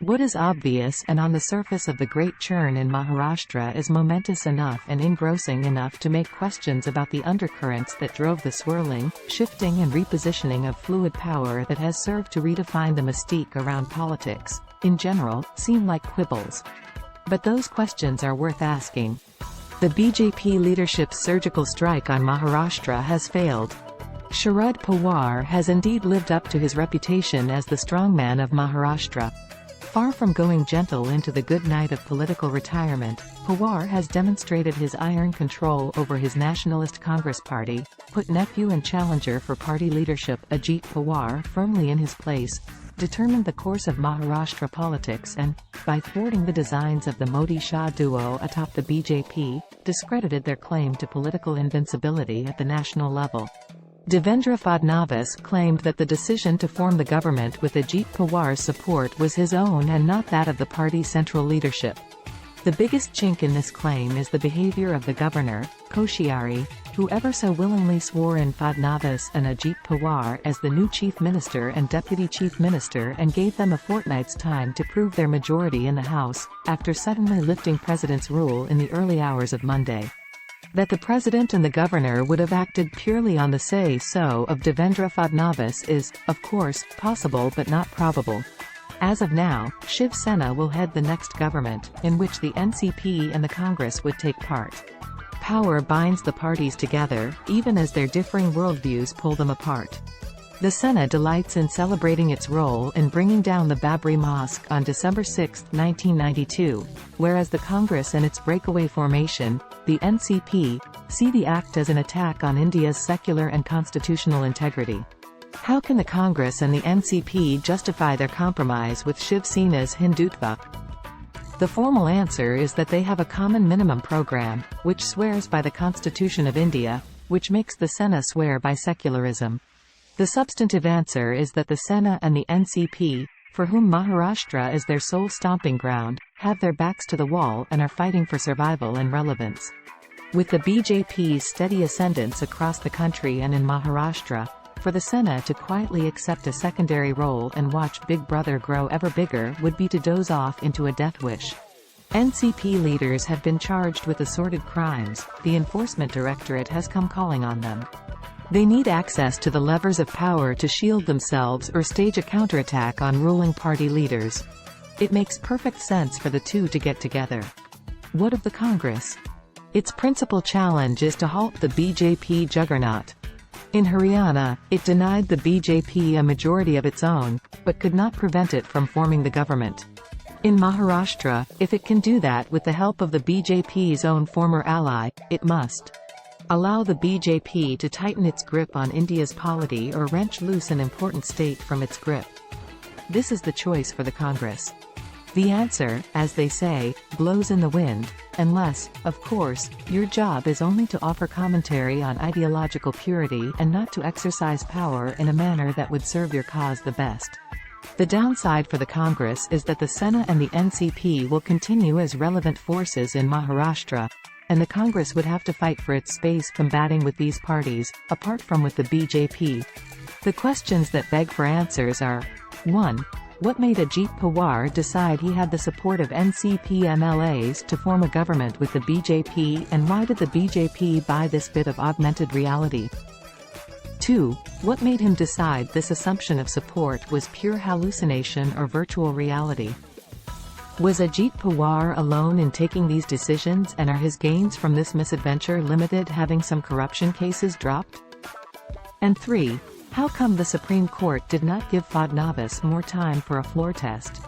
What is obvious and on the surface of the great churn in Maharashtra is momentous enough and engrossing enough to make questions about the undercurrents that drove the swirling, shifting and repositioning of fluid power that has served to redefine the mystique around politics, in general, seem like quibbles. But those questions are worth asking. The BJP leadership's surgical strike on Maharashtra has failed. Sharad Pawar has indeed lived up to his reputation as the strongman of Maharashtra. Far from going gentle into the good night of political retirement, Pawar has demonstrated his iron control over his Nationalist Congress party, put nephew and challenger for party leadership Ajit Pawar firmly in his place, determined the course of Maharashtra politics and, by thwarting the designs of the Modi-Shah duo atop the BJP, discredited their claim to political invincibility at the national level. Devendra Fadnavis claimed that the decision to form the government with Ajit Pawar's support was his own and not that of the party's central leadership. The biggest chink in this claim is the behavior of the governor, Koshyari, who ever so willingly swore in Fadnavis and Ajit Pawar as the new chief minister and deputy chief minister and gave them a fortnight's time to prove their majority in the House, after suddenly lifting president's rule in the early hours of Monday. That the president and the governor would have acted purely on the say-so of Devendra Fadnavis is, of course, possible but not probable. As of now, SHIVSAINIK will head the next government, in which the NCP and the Congress would take part. Power binds the parties together, even as their differing worldviews pull them apart. The SHINDE delights in celebrating its role in bringing down the Babri Mosque on December 6, 1992, whereas the Congress and its breakaway formation, the NCP, see the act as an attack on India's secular and constitutional integrity. How can the Congress and the NCP justify their compromise with SHIVSAINIK's Hindutva? The formal answer is that they have a common minimum program, which swears by the Constitution of India, which makes the SHINDE swear by secularism. The substantive answer is that the SHINDE and the NCP, for whom Maharashtra is their sole stomping ground, have their backs to the wall and are fighting for survival and relevance. With the BJP's steady ascendance across the country and in Maharashtra, for the SHINDE to quietly accept a secondary role and watch Big Brother grow ever bigger would be to doze off into a death wish. NCP leaders have been charged with assorted crimes, the Enforcement Directorate has come calling on them. They need access to the levers of power to shield themselves or stage a counterattack on ruling party leaders. It makes perfect sense for the two to get together. What of the Congress? Its principal challenge is to halt the BJP juggernaut. In Haryana, it denied the BJP a majority of its own, but could not prevent it from forming the government. In Maharashtra, if it can do that with the help of the BJP's own former ally, it must allow the BJP to tighten its grip on India's polity or wrench loose an important state from its grip. This is the choice for the Congress. The answer, as they say, blows in the wind, unless, of course, your job is only to offer commentary on ideological purity and not to exercise power in a manner that would serve your cause the best. The downside for the Congress is that the SHINDE and the NCP will continue as relevant forces in Maharashtra, and the Congress would have to fight for its space combating with these parties, apart from with the BJP. The questions that beg for answers are: 1. What made Ajit Pawar decide he had the support of NCP MLAs to form a government with the BJP, and why did the BJP buy this bit of augmented reality? 2. What made him decide this assumption of support was pure hallucination or virtual reality? Was Ajit Pawar alone in taking these decisions, and are his gains from this misadventure limited, having some corruption cases dropped? And 3. How come the Supreme Court did not give Fadnavis more time for a floor test?